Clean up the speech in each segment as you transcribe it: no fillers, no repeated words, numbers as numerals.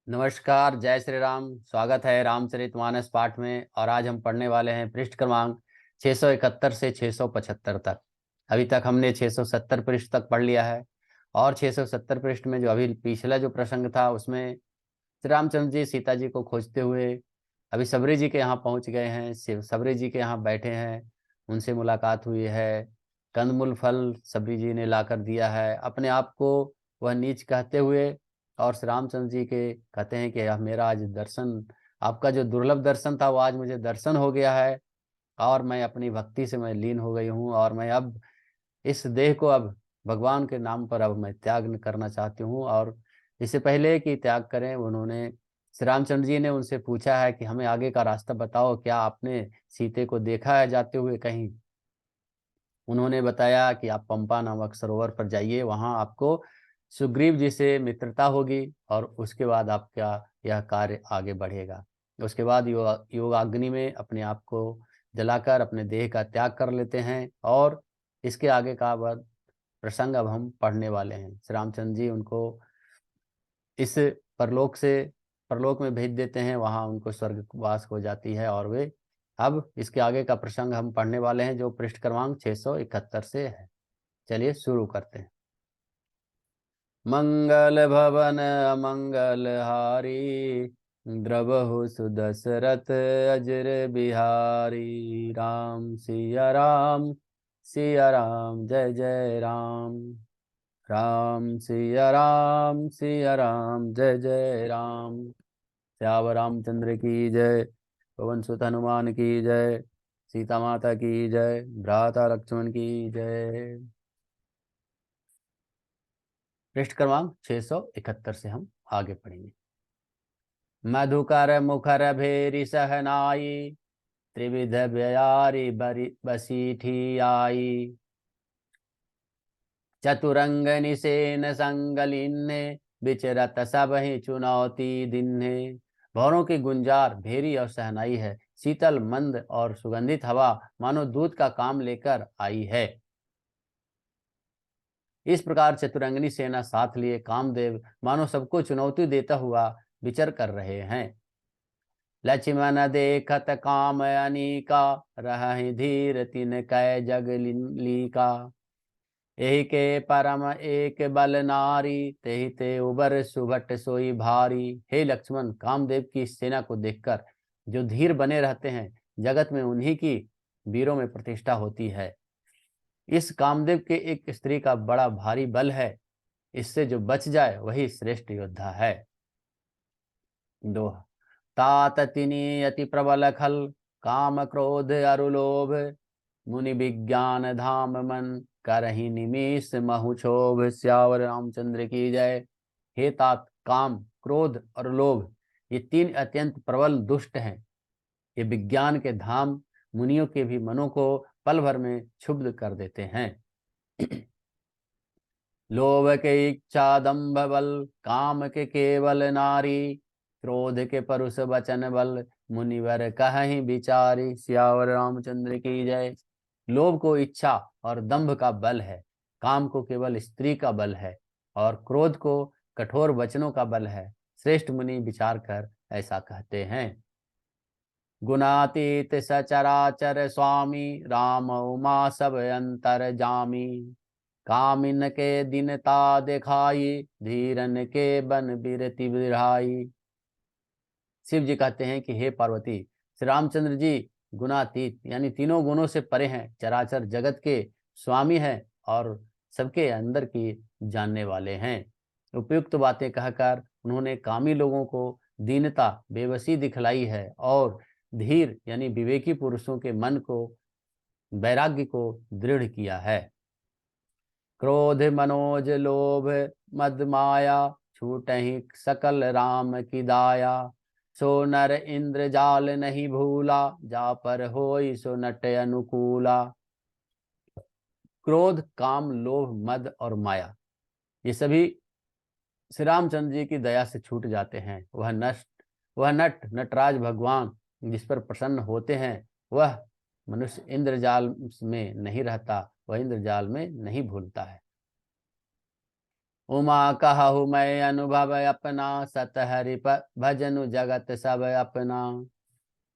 नमस्कार, जय श्री राम। स्वागत है रामचरितमानस पाठ में। और आज हम पढ़ने वाले हैं पृष्ठ क्रमांक 671 से 675 तक। अभी तक हमने 670 पृष्ठ तक पढ़ लिया है। और 670 पृष्ठ में जो अभी पिछला जो प्रसंग था उसमें श्री रामचंद्र जी सीता जी को खोजते हुए अभी सबरी जी के यहाँ पहुँच गए हैं। सबरी जी के यहाँ बैठे हैं, उनसे मुलाकात हुई है। कंदमूल फल सबरी जी ने लाकर दिया है। अपने आप को वह नीच कहते हुए और श्री रामचंद्र जी के कहते हैं कि अब मेरा आज दर्शन, आपका जो दुर्लभ दर्शन था वो आज मुझे दर्शन हो गया है। और मैं अपनी भक्ति से मैं लीन हो गई हूँ और मैं अब इस देह को अब भगवान के नाम पर अब मैं त्याग करना चाहती हूँ। और इससे पहले कि त्याग करें, उन्होंने श्री रामचंद्र जी ने उनसे पूछा है कि हमें आगे का रास्ता बताओ, क्या आपने सीते को देखा है जाते हुए कहीं। उन्होंने बताया कि आप पंपा नामक सरोवर पर जाइए, वहां आपको सुग्रीव जी से मित्रता होगी और उसके बाद आपका यह कार्य आगे बढ़ेगा। उसके बाद योगाग्नि में अपने आप को जलाकर अपने देह का त्याग कर लेते हैं। और इसके आगे का प्रसंग अब हम पढ़ने वाले हैं। श्री रामचंद्र जी उनको इस परलोक से परलोक में भेज देते हैं, वहां उनको स्वर्गवास हो जाती है। और वे अब इसके आगे का प्रसंग हम पढ़ने वाले हैं जो पृष्ठ क्रमांक 671 से है। चलिए शुरू करते हैं। मंगल भवन मंगल हारी, द्रवहु सुदशरथ अजर बिहारी। राम सिया राम जय जय राम। राम सिया राम जय जय राम। श्याम रामचंद्र की जय। पवन सुत हनुमान की जय। सीता माता की जय। भ्राता लक्ष्मण की जय। पृष्ठ क्रमांक 671 से हम आगे पढ़ेंगे। मधुकर मुखर भेरी सहनाई, त्रिविध बयारी बसीठी आई। चतुरंग निसेन संगलिन्ने, विचरत सब ही चुनौती दिन्हे। भौरों की गुंजार भेरी और सहनाई है। शीतल मंद और सुगंधित हवा मानो दूध का काम लेकर आई है। इस प्रकार चतुरंगनी सेना साथ लिए कामदेव मानो सबको चुनौती देता हुआ विचर कर रहे हैं। लक्ष्मण देखत काम अनीका, रहहि धीर तिन कै जग लीका। यही के परम एक बल नारी, तेहि ते उबर सुभट सोई भारी। हे लक्ष्मण, कामदेव की इस सेना को देखकर जो धीर बने रहते हैं, जगत में उन्हीं की वीरों में प्रतिष्ठा होती है। इस कामदेव के एक स्त्री का बड़ा भारी बल है, इससे जो बच जाए वही श्रेष्ठ योद्धा है। दोहा। तात तिनी अति प्रबल खल, काम क्रोध अरुलोभ। मुनि विज्ञान धाम मन, करहि निमिष महु क्षोभ। श्यावर रामचंद्र की जय। हे तात, काम क्रोध और लोभ ये तीन अत्यंत प्रबल दुष्ट हैं। ये विज्ञान के धाम मुनियों के भी मनों को पल भर में क्षुब्ध कर देते हैं। लोभ के इच्छा दंभ बल, काम के केवल नारी। क्रोध के परुष वचन बल, मुनिवर कहीं बिचारी। सियावर रामचंद्र की जय। लोभ को इच्छा और दंभ का बल है, काम को केवल स्त्री का बल है और क्रोध को कठोर वचनों का बल है। श्रेष्ठ मुनि विचार कर ऐसा कहते हैं। गुणातीत सचराचर स्वामी, राम उमा सब अंतर जामी। कामिन के दीनता दिखाई, धीरन के बन बिरति बिराई। शिव जी कहते हैं कि हे पार्वती, श्री रामचंद्र जी गुणातीत यानी तीनों गुणों से परे हैं, चराचर जगत के स्वामी हैं और सबके अंदर की जानने वाले हैं। उपयुक्त बातें कहकर उन्होंने कामी लोगों को दीनता बेबसी दिखलाई है और धीर यानी विवेकी पुरुषों के मन को, वैराग्य को दृढ़ किया है। क्रोध मनोज लोभ मद माया, छूटहि सकल राम की दाया। सो नर इंद्र जाल नहीं भूला, जा पर होई सो नट अनुकूला। क्रोध काम लोभ मद और माया ये सभी श्री रामचंद्र जी की दया से छूट जाते हैं। वह नटराज भगवान जिस पर प्रसन्न होते हैं, वह मनुष्य इंद्रजाल में नहीं रहता, वह इंद्रजाल में नहीं भूलता है। उमा कहु मैं अनुभव अपना, सत हरि भजनु जगत सब अपना।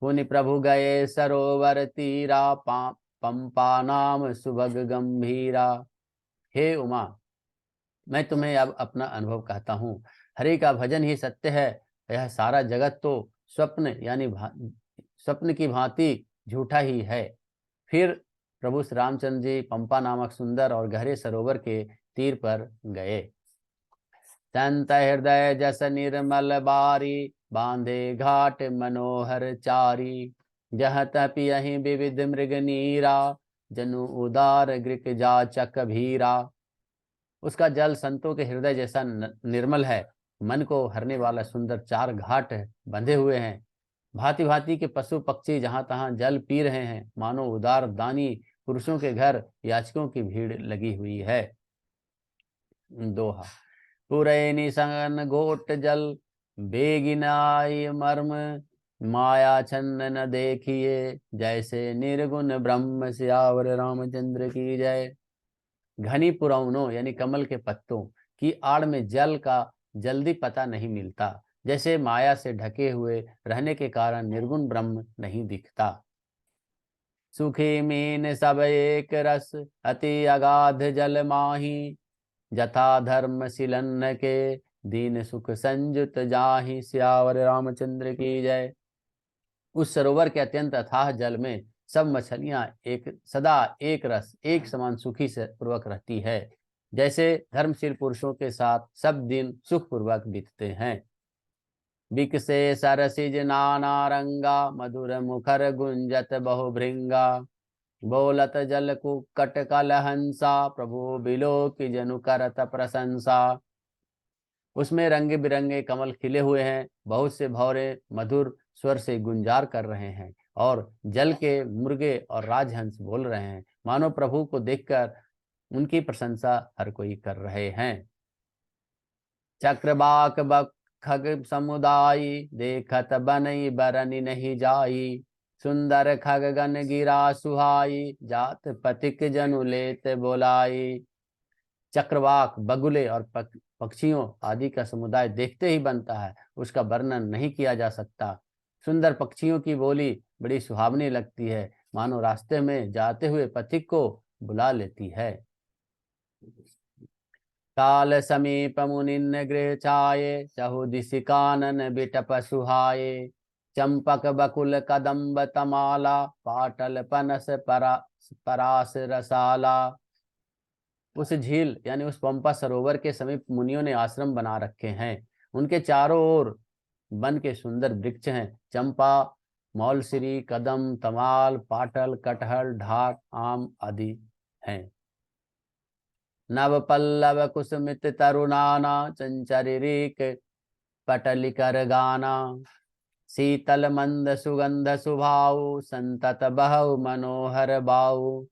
पुनि प्रभु गए सरोवर तीरा, पंपा नाम सुभग गंभीरा। हे उमा, मैं तुम्हें अब अपना अनुभव कहता हूँ। हरि का भजन ही सत्य है। यह सारा जगत तो स्वप्न यानी स्वप्न की भांति झूठा ही है। फिर प्रभु श्री रामचंद्र जी पंपा नामक सुंदर और गहरे सरोवर के तीर पर गए। संत हृदय जस निर्मल बारी, बांधे घाट मनोहर चारी। जह तपि यहीं विविध मृग नीरा, जनु उदार गृक जाचक भीरा। उसका जल संतों के हृदय जैसा निर्मल है। मन को हरने वाला सुंदर चार घाट बंधे हुए हैं। भांति भांति के पशु पक्षी जहां तहां जल पी रहे हैं। मानो उदार दानी पुरुषों के घर याचकों की भीड़ लगी हुई है। दोहा। पुरैनी संगन घोट जल, बेगिनाई मर्म। माया छन्न न देखिए, जैसे निर्गुण ब्रह्म। सियावर रामचंद्र की जय। घनी पुरौनों यानी कमल के पत्तों की आड़ में जल का जल्दी पता नहीं मिलता। जैसे माया से ढके हुए रहने के कारण निर्गुण ब्रह्म नहीं दिखता। सुखी मीन सब एक रस, अति अगाध जल माही। जथा धर्म सिलन के, दीन सुख संजुत जाहि। सियावर रामचंद्र की जय। उस सरोवर के अत्यंत अथाह जल में सब मछलियां एक सदा एक रस एक समान सुखी से पूर्वक रहती है। जैसे धर्मशील पुरुषों के साथ सब दिन सुख पूर्वक बीतते हैं। विकसे सरसिज नाना रंगा, मधुर मुखर गुंजत बहु भृंगा। बोलत जल कुक्कट कल हंसा, प्रभु बिलो की जनु करत प्रशंसा। उसमें रंगे बिरंगे कमल खिले हुए हैं। बहुत से भौरे मधुर स्वर से गुंजार कर रहे हैं और जल के मुर्गे और राजहंस बोल रहे हैं। मानो प्रभु को देखकर उनकी प्रशंसा हर कोई कर रहे हैं। चक्रबाक बक खग समुदायी, देखत बनई बरनी नहीं जाई। सुंदर खग गन गिरा सुहाई, जात पथिक जनु लेत बोलाई। चक्रवाक बगुले और पक्षियों आदि का समुदाय देखते ही बनता है, उसका वर्णन नहीं किया जा सकता। सुंदर पक्षियों की बोली बड़ी सुहावनी लगती है, मानो रास्ते में जाते हुए पथिक को बुला लेती है। काल समीप मुनिन गृह छाये, चहुदिशि कानन बिटप सुहाये। चंपक बकुल कदम्ब तमाला, पाटल पनस परास रसाला। उस झील यानी उस पंपा सरोवर के समीप मुनियों ने आश्रम बना रखे हैं। उनके चारों ओर वन के सुंदर वृक्ष हैं। चंपा, मौलसिरी, कदम, तमाल, पाटल, कटहल, ढाक, आम आदि हैं। नव पल्लव कुसुमित तरुणाना, चंचरिक पटलिकर गाना। शीतल मंद सुगंध सुभाऊ, संतत बहु मनोहर बाऊ।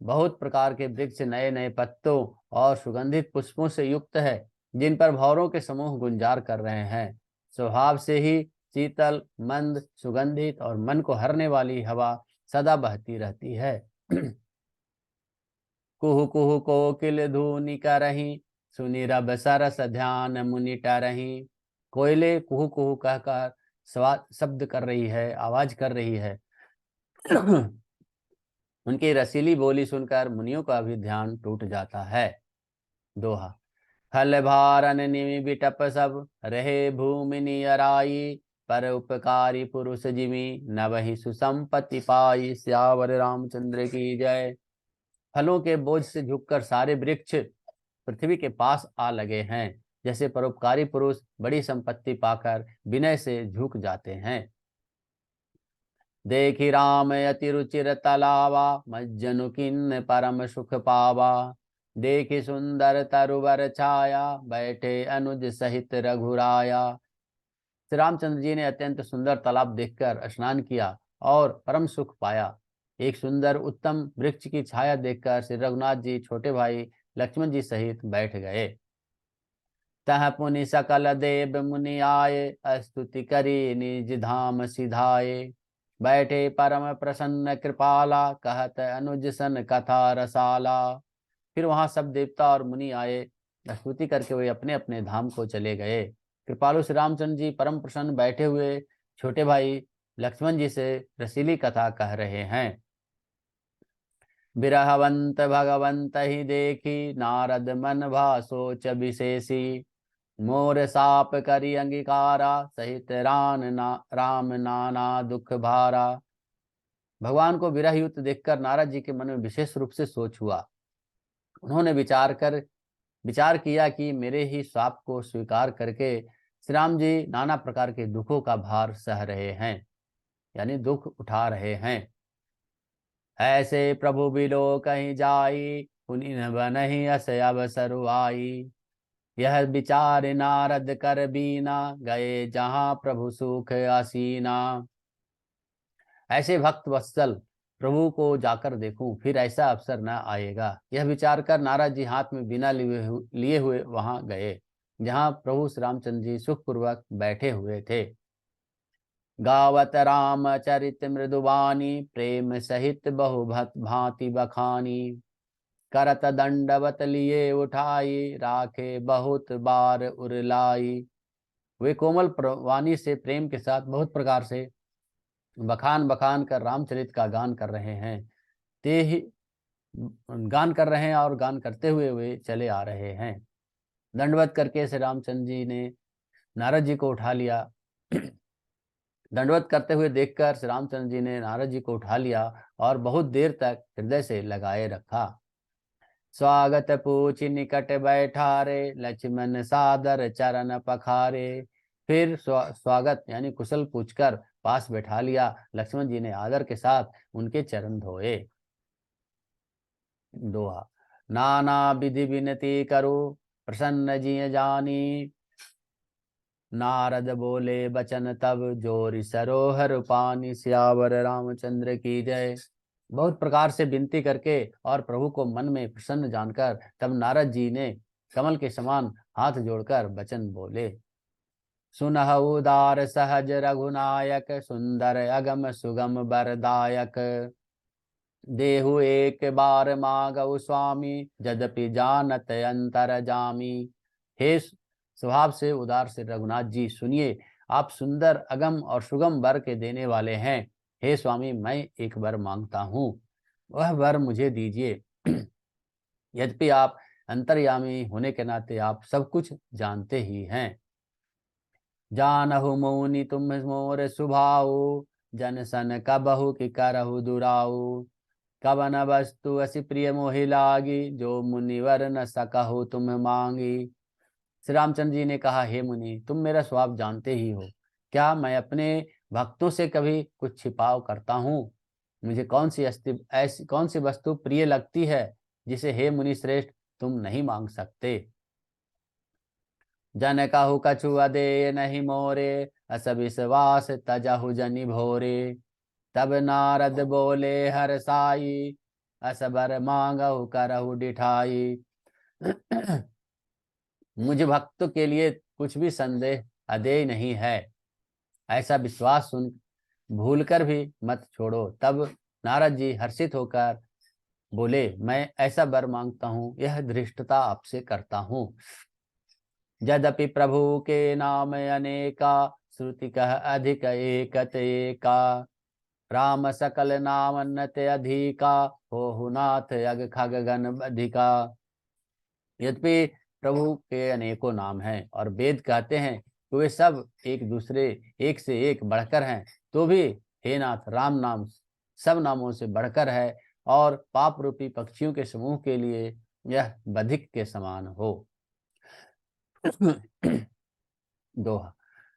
बहुत प्रकार के वृक्ष नए नए पत्तों और सुगंधित पुष्पों से युक्त है, जिन पर भंवरों के समूह गुंजार कर रहे हैं। स्वभाव से ही शीतल, मंद, सुगंधित और मन को हरने वाली हवा सदा बहती रहती है। कुहु कुहु कोकिल धूनि करही, सुनि रब सरस ध्यान मुनि टरही। कोयले कुहु कुहु कहकर शब्द कर रही है, आवाज कर रही है। उनकी रसीली बोली सुनकर मुनियों का भी ध्यान टूट जाता है। दोहा। फल भारन निमि बिटप सब, रहे भूमि नियराई। पर उपकारी पुरुष जिमि, न वही सुसंपत्ति पाई। सियावर रामचंद्र की जय। फलों के बोझ से झुककर सारे वृक्ष पृथ्वी के पास आ लगे हैं। जैसे परोपकारी पुरुष बड़ी संपत्ति पाकर विनय से झुक जाते हैं। देखी राम अति रुचिर तलावा, मज्जनु किन्न परम सुख पावा। देखी सुंदर तरुवर छाया, बैठे अनुज सहित रघुराया। श्री रामचंद्र जी ने अत्यंत सुंदर तालाब देखकर स्नान किया और परम सुख पाया। एक सुंदर उत्तम वृक्ष की छाया देखकर श्री रघुनाथ जी छोटे भाई लक्ष्मण जी सहित बैठ गए। तह पुनि सकल देव मुनि आए, स्तुति करी निज धाम सिधाए। बैठे परम प्रसन्न कृपाला, कहत अनुज सन कथा रसाला। फिर वहां सब देवता और मुनि आए स्तुति करके वे अपने अपने धाम को चले गए। कृपालु श्री रामचंद्र जी परम प्रसन्न बैठे हुए छोटे भाई लक्ष्मण जी से रसीली कथा कह रहे हैं। बिरहवंत भगवंत ही देखी, नारद मन भा सोच विशेषी। मोर साप करी अंगीकारा, सहित राम नाना दुख भारा। भगवान को विरह युक्त देखकर नारद जी के मन में विशेष रूप से सोच हुआ। उन्होंने विचार किया कि मेरे ही श्राप को स्वीकार करके श्री राम जी नाना प्रकार के दुखों का भार सह रहे हैं, यानी दुख उठा रहे हैं। ऐसे प्रभु बिलो कहीं जाई, पुनि न बनहि अस अवसर आई। यह विचार नारद कर बीना, गए जहां प्रभु सुख आसीना। ऐसे भक्त वत्सल प्रभु को जाकर देखूं, फिर ऐसा अवसर न आएगा। यह विचार कर नारद जी हाथ में बिना लिए हुए वहां गए जहां प्रभु श्री रामचंद्र जी सुखपूर्वक बैठे हुए थे। गावत राम चरित मृदुबानी, प्रेम सहित बहु भांति बखानी। करत दंडवत लिए उठाई, राखे बहुत बार उरलाई। वे कोमल वाणी से प्रेम के साथ बहुत प्रकार से बखान बखान कर रामचरित का गान कर रहे हैं। ते ही गान कर रहे हैं और गान करते हुए वे चले आ रहे हैं। दंडवत करके श्री रामचंद्र जी ने नारद जी को उठा लिया। दंडवत करते हुए देखकर श्री रामचंद्र जी ने नारद जी को उठा लिया और बहुत देर तक हृदय से लगाए रखा। स्वागत पूछी निकट बैठारे, लक्ष्मण सादर चरण पखारे। फिर स्वागत यानी कुशल पूछकर पास बैठा लिया। लक्ष्मण जी ने आदर के साथ उनके चरण धोए। दोहा। नाना विधि विनती करो, प्रसन्न जी जानी। नारद बोले बचन तब, जोरि सरोहर पानी। सियावर रामचंद्र की जय। बहुत प्रकार से विनती करके और प्रभु को मन में प्रसन्न जानकर तब नारद जी ने कमल के समान हाथ जोड़कर वचन बोले। सुनह उदार सहज रघुनायक, सुंदर अगम सुगम बरदायक। देहु एक बार मागऊ स्वामी, यद्यपि जानत अंतर जामी। हे स्वभाव से उदार से रघुनाथ जी, सुनिए, आप सुंदर अगम और सुगम वर के देने वाले हैं। हे स्वामी, मैं एक वर मांगता हूँ, वह वर मुझे दीजिए। यद्यपि आप अंतर्यामी होने के नाते आप सब कुछ जानते ही हैं। जानहु मौनि तुम मोर सुभाऊ, जन सन कबहु कि करहु दुराऊ। कवन वस्तु असी प्रिय मोहि लागी, जो मुनिवर न सकहु तुम मांगी। श्री रामचंद्र जी ने कहा, हे मुनि, तुम मेरा स्वभाव जानते ही हो। क्या मैं अपने भक्तों से कभी कुछ छिपाव करता हूँ? मुझे कौन सी वस्तु प्रिय लगती है जिसे हे मुनि श्रेष्ठ तुम नहीं मांग सकते। जन कहु कछु अदे नहीं मोरे, अस विश्वास तजहु जनि भोरे। तब नारद बोले हर साई, असबर मांगहु करहु डिठाई। मुझ भक्त के लिए कुछ भी संदेह अदेय नहीं है, ऐसा विश्वास सुन भूलकर भी मत छोड़ो। तब नारद जी हर्षित होकर बोले, मैं ऐसा वर मांगता हूँ, यह धृष्टता आपसे करता हूँ। यद्यपि प्रभु के नाम अनेका, श्रुति कह अधिक एकत एका। राम सकल नाम नत अधिका, हो नाथ यग खग गण अधिका। यद्यपि प्रभु के अनेकों नाम हैं और वेद कहते हैं कि वे सब एक से एक बढ़कर हैं, तो भी हे नाथ, राम नाम सब नामों से बढ़कर है और पाप रूपी पक्षियों के समूह के लिए यह बधिक के समान हो। दोहा।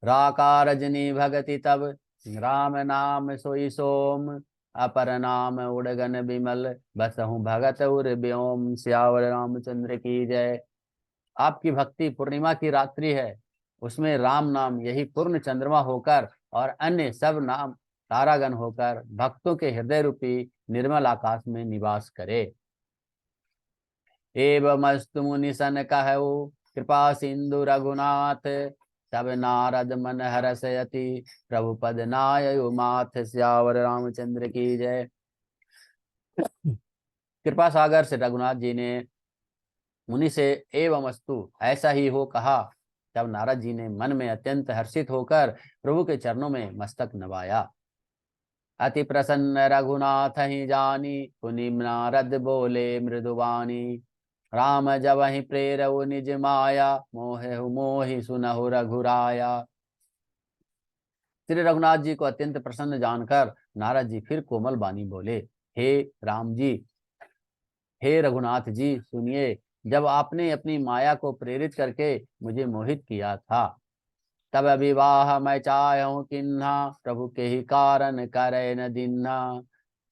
राका रजनी भगति तब, राम नाम सोई सोम। अपर नाम उड़गन विमल, बसहु भगत उर व्योम। सियावर रामचंद्र की जय। आपकी भक्ति पूर्णिमा की रात्रि है, उसमें राम नाम यही पूर्ण चंद्रमा होकर और अन्य सब नाम तारागण होकर भक्तों के हृदय रूपी निर्मल आकाश में निवास करे। एवमस्तु मुनि सन कहु, कृपा सिंधु रघुनाथ। तब नारद मन हरसयति, प्रभु पद नायु माथ। सियावर रामचंद्र की जय। कृपा सागर से रघुनाथ जी ने मुनि से एवं अस्तु, ऐसा ही हो कहा। तब नारद जी ने मन में अत्यंत हर्षित होकर प्रभु के चरणों में मस्तक नवाया। अति प्रसन्न रघुनाथ ही जानी, पुनि नारद बोले मृदुवाणी। राम जब ही प्रेरऊ निज माया, मोहे मोहि सुनहु रघुराया। श्री रघुनाथ जी को अत्यंत प्रसन्न जानकर नारद जी फिर कोमल बानी बोले, हे राम जी, हे रघुनाथ जी सुनिए। जब आपने अपनी माया को प्रेरित करके मुझे मोहित किया था, तब विवाह मैं चाहूं किन्हा, प्रभु के ही कारण करे न दिन्हा।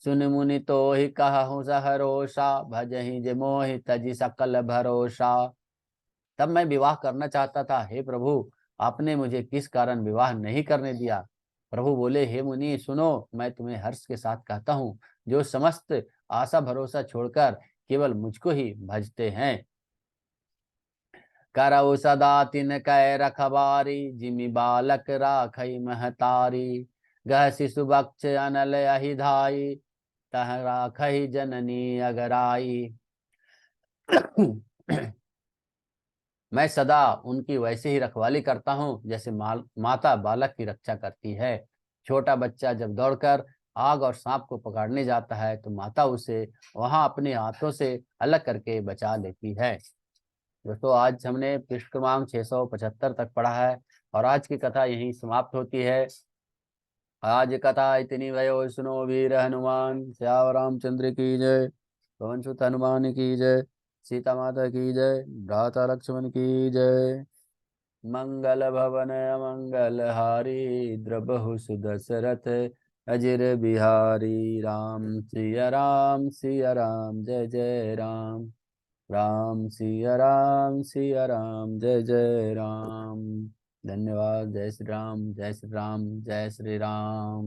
सुन मुनि तो ही कहूँ सहरोषा, भजहि जे मोहि तजि सकल भरोसा। तब मैं विवाह करना चाहता था, हे प्रभु आपने मुझे किस कारण विवाह नहीं करने दिया। प्रभु बोले, हे मुनि सुनो, मैं तुम्हें हर्ष के साथ कहता हूँ, जो समस्त आशा भरोसा छोड़कर केवल मुझको ही भजते हैं, करऊ सदा तिन कै रखबारी, जिमि बालक राखई महतारी। गह शिशु बक्ष अनल अहि धाई, तह राखई जननी अगराई। मैं सदा उनकी वैसे ही रखवाली करता हूँ जैसे माता बालक की रक्षा करती है। छोटा बच्चा जब दौड़कर आग और सांप को पकड़ने जाता है तो माता उसे वहां अपने हाथों से अलग करके बचा लेती है। दोस्तों, आज हमने पृष्ठ क्रमांक 675 तक पढ़ा है और आज की कथा यहीं समाप्त होती है। आज कथा इतनी भयो सुनो वीर हनुमान, श्याम रामचंद्र की जय। पवन सुत हनुमान की जय। सीता माता की जय। भ्राता लक्ष्मण की जय। मंगल भवन मंगल हारी, द्रबहु सुदशरथ अजिर बिहारी। राम सिया राम जय जय राम। राम सिया राम जय जय राम। धन्यवाद। जय श्री राम, जय श्री राम, जय श्री राम।